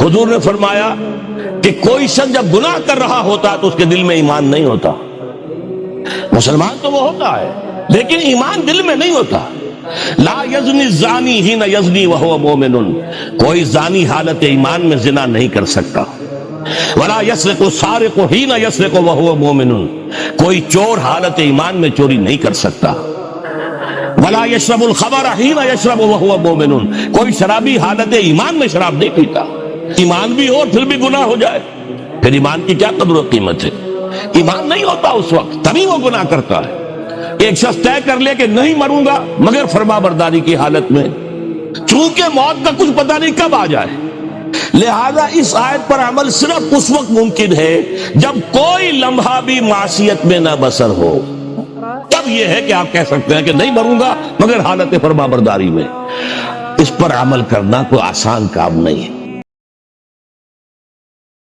حضور نے فرمایا کہ کوئی شخص جب گناہ کر رہا ہوتا تو اس کے دل میں ایمان نہیں ہوتا. مسلمان تو وہ ہوتا ہے لیکن ایمان دل میں نہیں ہوتا. لا یزنی الزانی حین یزنی وہو مومن، کوئی زانی حالت ایمان میں زنا نہیں کر سکتا. ولا یسرق السارق حین یسرق وہو مومن، کوئی چور حالت ایمان میں چوری نہیں کر سکتا. ولا یشرب الخمر حین یشرب وہو مومن، کوئی شرابی حالت ایمان میں شراب نہیں پیتا. ایمان بھی ہو اور پھر بھی گناہ ہو جائے، پھر ایمان کی کیا قدر و قیمت ہے؟ ایمان نہیں ہوتا اس وقت تبھی وہ گناہ کرتا ہے. ایک شخص طے کر لے کہ نہیں مروں گا مگر فرما برداری کی حالت میں، چونکہ موت کا کچھ پتہ نہیں کب آ جائے، لہذا اس آیت پر عمل صرف اس وقت ممکن ہے جب کوئی لمحہ بھی معصیت میں نہ بسر ہو. تب یہ ہے کہ آپ کہہ سکتے ہیں کہ نہیں مروں گا مگر حالت فرما برداری میں. اس پر عمل کرنا کوئی آسان کام نہیں ہے.